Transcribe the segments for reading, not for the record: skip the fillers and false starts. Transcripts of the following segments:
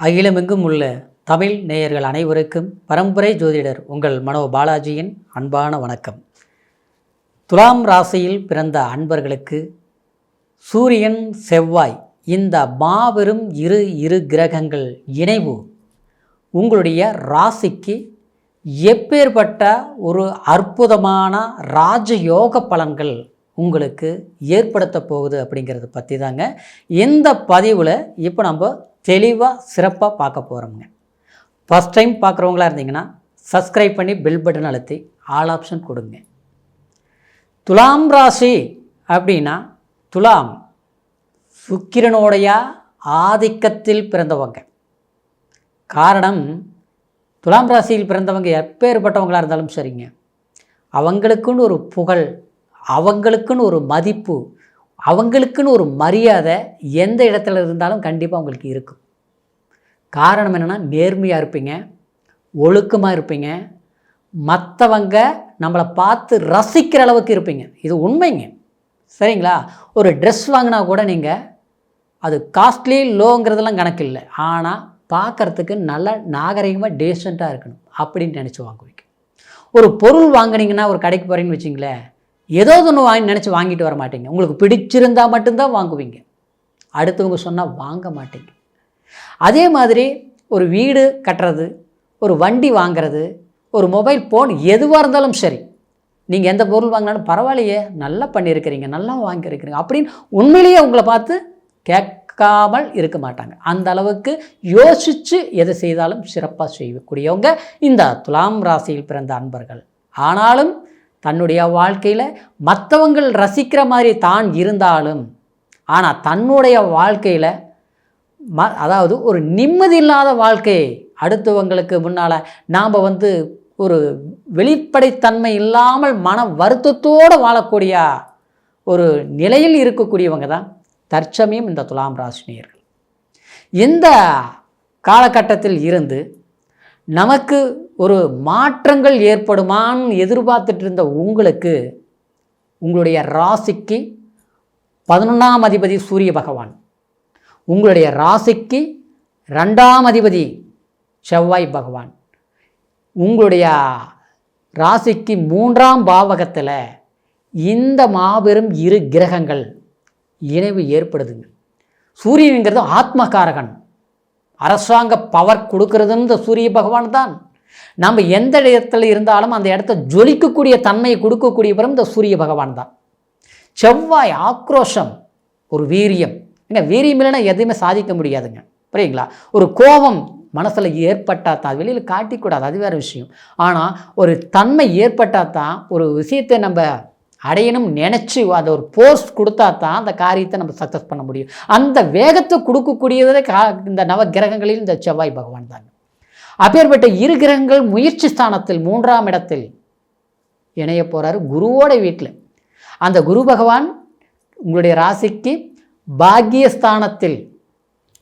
அகிலமெங்கும் உள்ள தமிழ் நேயர்கள் அனைவருக்கும் பரம்பரை ஜோதிடர் உங்கள் மனோ பாலாஜியின் அன்பான வணக்கம். துலாம் ராசியில் பிறந்த அன்பர்களுக்கு சூரியன் செவ்வாய் இந்த மாபெரும் இரு கிரகங்கள் இணைவு உங்களுடைய ராசிக்கு எப்பேற்பட்ட ஒரு அற்புதமான ராஜயோக பலன்கள் உங்களுக்கு ஏற்படுத்த போகுது அப்படிங்கிறத பற்றி தாங்க இந்த பதிவில் இப்போ நம்ம தெளிவாக சிறப்பாக பார்க்க போகிறோம்ங்க. ஃபஸ்ட் டைம் பார்க்குறவங்களா இருந்தீங்கன்னா சப்ஸ்கிரைப் பண்ணி பெல் பட்டன் அழுத்தி ஆல் ஆப்ஷன் கொடுங்க. துலாம் ராசி அப்படின்னா துலாம் சுக்கிரனுடைய ஆதிக்கத்தில் பிறந்தவங்க. காரணம், துலாம் ராசியில் பிறந்தவங்க எப்பேற்பட்டவங்களாக இருந்தாலும் சரிங்க, அவங்களுக்குன்னு ஒரு புகழ், அவங்களுக்குன்னு ஒரு மதிப்பு, அவங்களுக்குன்னு ஒரு மரியாதை எந்த இடத்துல இருந்தாலும் கண்டிப்பாக உங்களுக்கு இருக்கும். காரணம் என்னென்னா, நேர்மையாக இருப்பீங்க, ஒழுக்கமாக இருப்பீங்க, மற்றவங்க நம்மளை பார்த்து ரசிக்கிற அளவுக்கு இருப்பீங்க. இது உண்மைங்க, சரிங்களா? ஒரு ட்ரெஸ் வாங்கினா கூட நீங்கள் அது காஸ்ட்லி லோங்கிறதெல்லாம் கணக்கு இல்லை, ஆனால் பார்க்குறதுக்கு நல்ல நாகரிகமாக டீசெண்டாக இருக்கணும் அப்படின்னு நினச்சி வாங்குவீங்க. ஒரு பொருள் வாங்கினீங்கன்னா, ஒரு கடைக்கு போகிறீங்கன்னு வச்சிங்களேன், ஏதோ ஒன்று நினச்சி வாங்கிட்டு வர மாட்டீங்க. உங்களுக்கு பிடிச்சிருந்தால் மட்டும்தான் வாங்குவீங்க, அடுத்தவங்க சொன்னால் வாங்க மாட்டீங்க. அதே மாதிரி ஒரு வீடு கட்டுறது, ஒரு வண்டி வாங்கிறது, ஒரு மொபைல் ஃபோன் எதுவாக இருந்தாலும் சரி, நீங்கள் எந்த பொருள் வாங்கினாலும் பரவாயில்லையே, நல்லா பண்ணியிருக்கிறீங்க, நல்லா வாங்கியிருக்கிறீங்க அப்படின்னு உண்மையிலேயே உங்களை பார்த்து கேட்காமல் இருக்க மாட்டாங்க. அந்த அளவுக்கு யோசித்து எதை செய்தாலும் சிறப்பாக செய்யக்கூடியவங்க இந்த துலாம் ராசியில் பிறந்த அன்பர்கள். ஆனாலும் தன்னுடைய வாழ்க்கையில் மற்றவங்கள் ரசிக்கிற மாதிரி தான் இருந்தாலும், ஆனால் தன்னுடைய வாழ்க்கையில் அதாவது ஒரு நிம்மதி இல்லாத வாழ்க்கை, அடுத்தவங்களுக்கு முன்னால் நாம் ஒரு வெளிப்படைத்தன்மை இல்லாமல் மன வருத்தத்தோடு வாழக்கூடிய ஒரு நிலையில் இருக்கக்கூடியவங்க தான் தற்சமயம் இந்த துலாம் ராசினியர்கள். இந்த காலகட்டத்தில் இருந்து நமக்கு ஒரு மாற்றங்கள் ஏற்படுமான்னு எதிர்பார்த்துட்டு இருந்த உங்களுக்கு, உங்களுடைய ராசிக்கு 11ஆம் அதிபதி சூரிய பகவான், உங்களுடைய ராசிக்கு 2ஆம் அதிபதி செவ்வாய் பகவான், உங்களுடைய ராசிக்கு 3ஆம் பாவகத்தில் இந்த மாபெரும் இரு கிரகங்கள் இணைவு ஏற்படுதுங்க. சூரியனுங்கிறது ஆத்மகாரகன், அரசாங்க பவர் கொடுக்கறதுன்னு இந்த சூரிய பகவான் தான். நம்ம எந்த இடத்துல இருந்தாலும் அந்த இடத்த ஜொலிக்கக்கூடிய தன்மையை கொடுக்கக்கூடியவரும் இந்த சூரிய பகவான் தான். செவ்வாய் ஆக்ரோஷம், ஒரு வீரியம். ஏன்னா வீரியம் இல்லைன்னா எதையுமே சாதிக்க முடியாதுங்க, புரியுங்களா? ஒரு கோபம் மனசில் ஏற்பட்டால் தான், வெளியில் காட்டிக்கூடாது, அது வேறு விஷயம். ஆனால் ஒரு தன்மை ஏற்பட்டால் தான் ஒரு விஷயத்தை நம்ம அடையணும் நினச்சி அதை ஒரு போர்ஸ் கொடுத்தா தான் அந்த காரியத்தை நம்ம சக்ஸஸ் பண்ண முடியும். அந்த வேகத்தை கொடுக்கக்கூடியதே இந்த நவ கிரகங்களில் இந்த செவ்வாய் பகவான் தாங்க. அப்பேற்பட்ட இரு கிரகங்கள் முயற்சி ஸ்தானத்தில் 3ஆம் இடத்தில் இணைய போகிறாரு குருவோட வீட்டில். அந்த குரு பகவான் உங்களுடைய ராசிக்கு பாக்கியஸ்தானத்தில்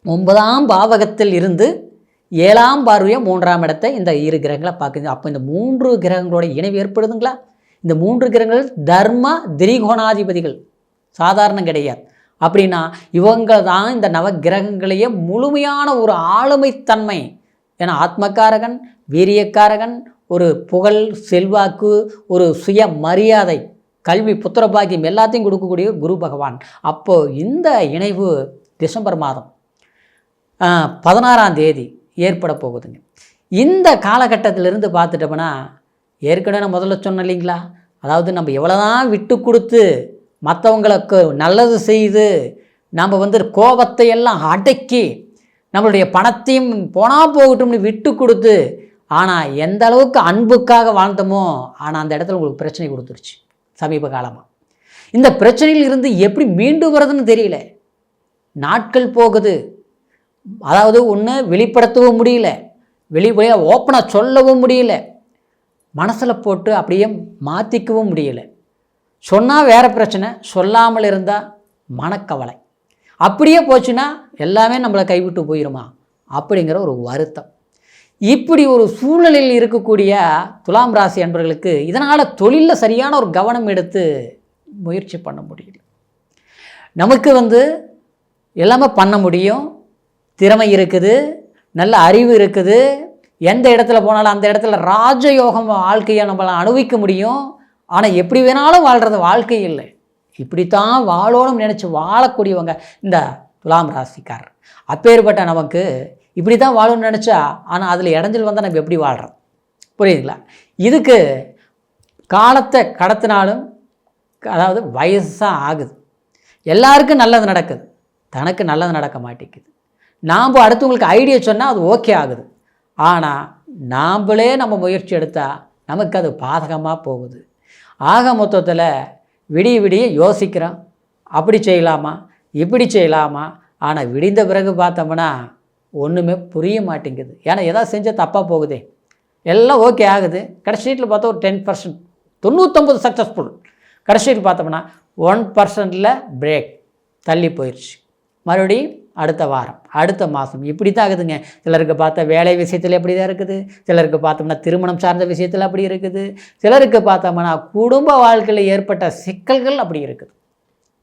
9ஆம் பாவகத்தில் இருந்து 7ஆம் பார்வையாக 3ஆம் இடத்தை இந்த இரு கிரகங்களை பார்க்குது. அப்போ இந்த 3 கிரகங்களோட இணைவு ஏற்படுதுங்களா? இந்த 3 கிரகங்கள் தர்ம திரிகோணாதிபதிகள், சாதாரணம் கிடையாது. அப்படின்னா இவங்க தான் இந்த நவ கிரகங்களையே முழுமையான ஒரு ஆளுமைத்தன்மை. ஏன்னா ஆத்மகாரகன், வீரியக்காரகன், ஒரு புகழ், செல்வாக்கு, ஒரு சுய மரியாதை, கல்வி, புத்திரபாகியம் எல்லாத்தையும் கொடுக்கக்கூடிய குரு பகவான். அப்போது இந்த இணைவு டிசம்பர் மாதம் 16ஆம் தேதி ஏற்பட போகுதுங்க. இந்த காலகட்டத்திலிருந்து பார்த்துட்டோம்னா, ஏற்கனவே நான் முதல்ல சொன்னேன் இல்லைங்களா, அதாவது நம்ம எவ்வளோதான் விட்டு கொடுத்து மற்றவங்களுக்கு நல்லது செய்து நம்ம கோபத்தை எல்லாம் அடக்கி நம்மளுடைய பணத்தையும் போனால் போகட்டும்னு விட்டு கொடுத்து, ஆனால் எந்த அளவுக்கு அன்புக்காக வாழ்ந்தோமோ, ஆனால் அந்த இடத்துல உங்களுக்கு பிரச்சனை கொடுத்துருச்சு சமீப காலமாக. இந்த பிரச்சனையில் இருந்து எப்படி மீண்டு வர்றதுன்னு தெரியல, நாட்கள் போகுது. அதாவது ஒன்று வெளிப்படுத்தவும் முடியல, வெளியே ஓப்பனாக சொல்லவும் முடியல, மனசில் போட்டு அப்படியே மாற்றிக்கவும் முடியலை. சொன்னால் வேறு பிரச்சனை, சொல்லாமல் இருந்தால் மனக்கவலை. அப்படியே போச்சுன்னா எல்லாமே நம்மளை கைவிட்டு போயிடுமா அப்படிங்கிற ஒரு வருத்தம். இப்படி ஒரு சூழ்நிலையில் இருக்கக்கூடிய துலாம் ராசி அன்பர்களுக்கு இதனால் தொழிலில் சரியான ஒரு கவனம் எடுத்து முயற்சி பண்ண முடியல. நமக்கு எல்லாமே பண்ண முடியும், திறமை இருக்குது, நல்ல அறிவு இருக்குது, எந்த இடத்துல போனாலும் அந்த இடத்துல ராஜயோகம் வாழ்க்கையை நம்மளால் அனுபவிக்க முடியும். ஆனால் எப்படி வேணாலும் வாழ்கிறது வாழ்க்கை இல்லை. இப்படித்தான் வாழணும்னு நினச்சி வாழக்கூடியவங்க இந்த துலாம் ராசிக்காரர். அப்பேற்பட்ட நமக்கு இப்படி தான் வாழணும்னு நினச்சா, ஆனால் அதில் இடைஞ்சல் வந்தால் நம்ம எப்படி வாழ்கிறோம்? புரியுதுங்களா? இதுக்கு காலத்தை கடத்தினாலும், அதாவது வயசாக ஆகுது, எல்லாருக்கும் நல்லது நடக்குது, தனக்கு நல்லது நடக்க மாட்டேங்குது. நாம் அடுத்தவங்களுக்கு ஐடியா சொன்னால் அது ஓகே ஆகுது, ஆனால் நாம்ளே நம்ம முயற்சி எடுத்தால் நமக்கு அது பாதகமாக போகுது. ஆக மொத்தத்தில் விடிய விடிய யோசிக்கிறோம், அப்படி செய்யலாமா இப்படி செய்யலாமா, ஆனால் விடிந்த பிறகு பார்த்தோம்னா ஒன்றுமே புரிய மாட்டேங்குது. ஏன்னா எதாவது செஞ்சால் தப்பாக போகுதே, எல்லாம் ஓகே ஆகுது, கடைசியில் பார்த்தா ஒரு 10%, 99 சக்ஸஸ்ஃபுல், கடைசியில் பார்த்தோம்னா 1%ல் பிரேக் தள்ளி போயிடுச்சு. மறுபடியும் அடுத்த வாரம், அடுத்த மாதம், இப்படி தான் ஆகுதுங்க. சிலருக்கு பார்த்தா வேலை விஷயத்தில் எப்படி தான் இருக்குது, சிலருக்கு பார்த்தோம்னா திருமணம் சார்ந்த விஷயத்தில் அப்படி இருக்குது, சிலருக்கு பார்த்தோம்னா குடும்ப வாழ்க்கையில் ஏற்பட்ட சிக்கல்கள் அப்படி இருக்குது.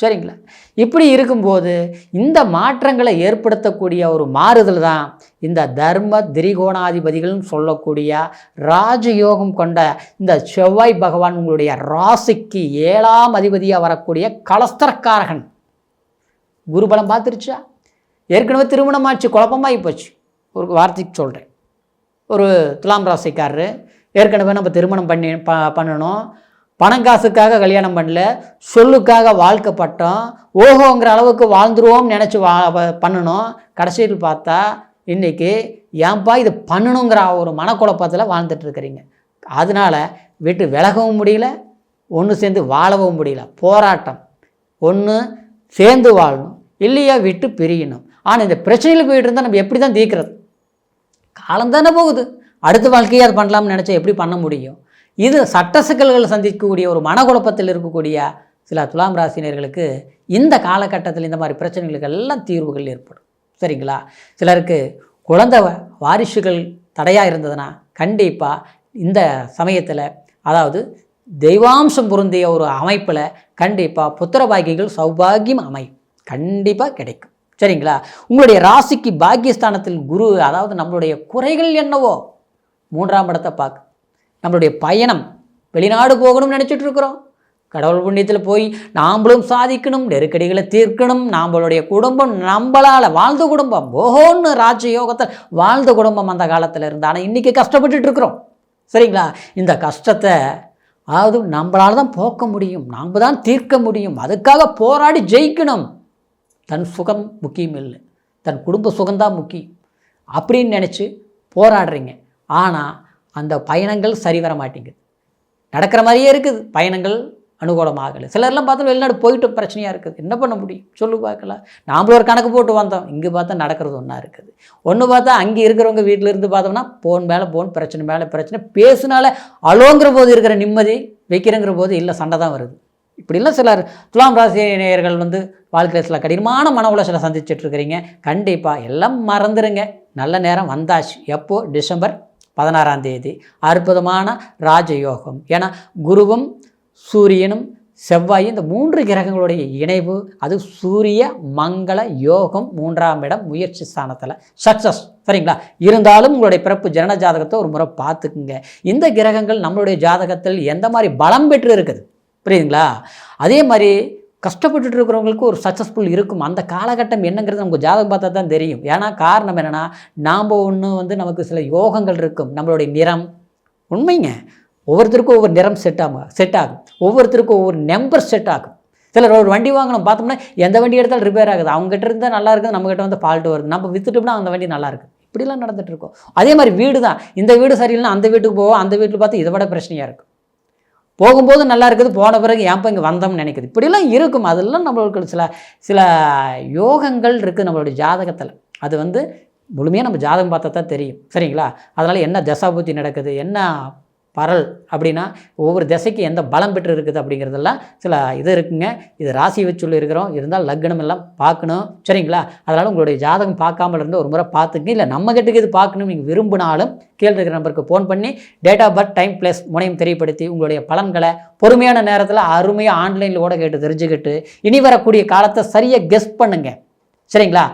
சரிங்களா? இப்படி இருக்கும்போது இந்த மாற்றங்களை ஏற்படுத்தக்கூடிய ஒரு மாறுதல் தான் இந்த தர்ம திரிகோணாதிபதிகள்னு சொல்லக்கூடிய ராஜயோகம் கொண்ட இந்த செவ்வாய் பகவான் உங்களுடைய ராசிக்கு 7ஆம் அதிபதியாக வரக்கூடிய கலஸ்தரக்காரகன். குருபலம் பார்த்துருச்சா? ஏற்கனவே திருமணமாச்சு, குழப்பமாகி போச்சு. ஒரு வார்த்தைக்கு சொல்கிறேன், ஒரு துலாம் ராசிக்காரரு ஏற்கனவே நம்ம திருமணம் பண்ணணும், பணம் காசுக்காக கல்யாணம் பண்ணல, சொல்லுக்காக வாழ்க்கப்பட்டோம், ஓஹோங்கிற அளவுக்கு வாழ்ந்துருவோம்னு நினச்சி பண்ணணும். கடைசியில் பார்த்தா இன்றைக்கி ஏன்பா இது பண்ணணுங்கிற ஒரு மனக்குழப்பத்தில் வாழ்ந்துட்டுருக்கிறீங்க. அதனால் விட்டு விலகவும் முடியல, ஒன்று சேர்ந்து வாழவும் முடியல. போராட்டம், ஒன்று சேர்ந்து வாழணும், இல்லையா விட்டு பிரியணும். ஆனால் இந்த பிரச்சனையில் போயிட்டு இருந்தால் நம்ம எப்படி தான் தீர்க்கிறது? காலம் தானே போகுது, அடுத்த வாழ்க்கையை அது பண்ணலாம்னு நினச்சா எப்படி பண்ண முடியும்? இது சட்ட சிக்கல்கள் சந்திக்கக்கூடிய ஒரு மனக்குழப்பத்தில் இருக்கக்கூடிய சில துலாம் ராசினியர்களுக்கு இந்த காலகட்டத்தில் இந்த மாதிரி பிரச்சனைகளுக்கு எல்லாம் தீர்வுகள் ஏற்படும். சரிங்களா? சிலருக்கு குழந்தை வாரிசுகள் தடையாக இருந்ததுன்னா கண்டிப்பாக இந்த சமயத்தில், அதாவது தெய்வாம்சம் பொருந்திய ஒரு அமைப்பில் கண்டிப்பாக புத்திர பாக்கியங்கள் சௌபாகியம் அமையும், கண்டிப்பாக கிடைக்கும். சரிங்களா? உங்களுடைய ராசிக்கு பாக்கியஸ்தானத்தில் குரு, அதாவது நம்மளுடைய குறைகள் என்னவோ 3ஆம் இடத்தை பார்க்க, நம்மளுடைய பயணம் வெளிநாடு போகணும்னு நினச்சிட்டு இருக்கிறோம், கடவுள் புண்ணியத்தில் போய் நாம்ளும் சாதிக்கணும், நெருக்கடிகளை தீர்க்கணும், நம்மளுடைய குடும்பம் நம்மளால் வாழ்ந்த குடும்பம், ஓஹோன்னு ராஜயோகத்தில் வாழ்ந்த குடும்பம் அந்த காலத்தில் இருந்து, ஆனால் இன்றைக்கி கஷ்டப்பட்டுட்டு இருக்கிறோம். சரிங்களா? இந்த கஷ்டத்தை அதாவது நம்மளால் தான் போக்க முடியும், நாம் தான் தீர்க்க முடியும், அதுக்காக போராடி ஜெயிக்கணும். தன் சுகம் முக்கியம் இல்லை, தன் குடும்ப சுகம்தான் முக்கியம் அப்படின்னு நினச்சி போராடுறீங்க. ஆனால் அந்த பயணங்கள் சரி வர மாட்டேங்குது, நடக்கிற மாதிரியே இருக்குது, பயணங்கள் அனுகூலமாகலை. சிலர்லாம் பார்த்தா வெளிநாடு போயிட்டு பிரச்சனையாக இருக்குது, என்ன பண்ண முடியும் சொல்லு பார்க்கலாம். நாமளும் ஒரு கணக்கு போட்டு வந்தோம், இங்கே பார்த்தா நடக்கிறது ஒன்றா இருக்குது. ஒன்று பார்த்தா அங்கே இருக்கிறவங்க வீட்டில் இருந்து பார்த்தோம்னா போன் மேலே போன், பிரச்சனை மேலே பிரச்சனை, பேசுனால அலோங்கிற போது இருக்கிற நிம்மதி, வைக்கிறங்கிற போது இல்லை சண்டை தான் வருது. இப்படிலாம் சிலர் துலாம் ராசி நேயர்கள் வாழ்க்கையில் சில கடினமான மன உளைச்சலை சந்திச்சிட்ருக்கிறீங்க. கண்டிப்பாக எல்லாம் மறந்துடுங்க, நல்ல நேரம் வந்தாச்சு. எப்போ? டிசம்பர் 16ஆம் தேதி அற்புதமான ராஜயோகம். ஏன்னா குருவும் சூரியனும் செவ்வாயும் இந்த 3 கிரகங்களுடைய இணைவு, அது சூரிய மங்கள யோகம், 3ஆம் இடம் முயற்சி ஸ்தானத்தில் சக்ஸஸ். சரிங்களா? இருந்தாலும் உங்களுடைய பிறப்பு ஜனன ஜாதகத்தை ஒரு முறை பார்த்துக்குங்க. இந்த கிரகங்கள் நம்மளுடைய ஜாதகத்தில் எந்த மாதிரி பலம் பெற்று இருக்குது, புரியுதுங்களா? அதே மாதிரி கஷ்டப்பட்டுட்டு இருக்கிறவங்களுக்கு ஒரு சக்ஸஸ்ஃபுல் இருக்கும். அந்த காலகட்டம் என்னங்கிறது நமக்கு ஜாதகம் பார்த்தா தான் தெரியும். ஏன்னா காரணம் என்னென்னா, நாம் ஒன்று நமக்கு சில யோகங்கள் இருக்கும். நம்மளுடைய நிறம், உண்மைங்க, ஒவ்வொருத்தருக்கும் ஒவ்வொரு நிறம் செட் ஆகும், ஒவ்வொருத்தருக்கும் ஒவ்வொரு நம்பர் செட் ஆகும். சிலர் ஒரு வண்டி வாங்கணும் பார்த்தோம்னா எந்த வண்டி எடுத்தாலும் ரிப்பேர் ஆகுது, அவங்ககிட்ட இருந்தால் நல்லா இருக்குது, நம்மகிட்ட வந்து ஃபால்ட்டு வருது, நம்ம விற்றுட்டோம்னா அந்த வண்டி நல்லா இருக்குது. இப்படிலாம் நடந்துகிட்டு இருக்கோம். அதே மாதிரி வீடு தான், இந்த வீடு சரியில்லைன்னா அந்த வீட்டுக்கு போவோம், அந்த வீட்டில் பார்த்து இதை விட பிரச்சனையாக இருக்கும். போகும்போது நல்லா இருக்குது, போன பிறகு ஏன்ப்பா இங்கே வந்தோம்னு நினைக்குது. இப்படிலாம் இருக்கும். அதெல்லாம் நம்மளுக்கு சில யோகங்கள் இருக்குது நம்மளுடைய ஜாதகத்தில். அது முழுமையாக நம்ம ஜாதகம் பார்த்தா தான் தெரியும். சரிங்களா? அதனால் என்ன தசாபுத்தி நடக்குது, என்ன பரல் அப்படின்னா ஒவ்வொரு திசைக்கு எந்த பலம் பெற்று இருக்குது அப்படிங்கிறதெல்லாம் சில இது இருக்குங்க. இது ராசி வச்சு சொல்லி இருக்கிறோம், இருந்தால் லக்னம் எல்லாம் பார்க்கணும். சரிங்களா? அதனால் உங்களுடைய ஜாதகம் பார்க்காமல் இருந்து ஒரு முறை பார்த்துங்க. இல்லை நம்ம கிட்டக்கு இது பார்க்கணும் நீங்கள் விரும்பினாலும் கீழே இருக்கிற நம்பருக்கு ஃபோன் பண்ணி date of birth, time, place முனையும் தெரியப்படுத்தி உங்களுடைய பலன்களை பொறுமையான நேரத்தில் அருமையாக ஆன்லைனில் கூட கேட்டு தெரிஞ்சுக்கிட்டு இனி வரக்கூடிய காலத்தை சரியாக கெஸ் பண்ணுங்க. சரிங்களா?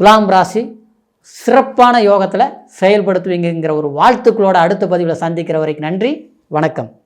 துலாம் ராசி சிறப்பான யோகத்தில் செயல்படுத்துவீங்கிற ஒரு வாழ்த்துக்களோட அடுத்த பதிவில் சந்திக்கிற வரைக்கும் நன்றி, வணக்கம்.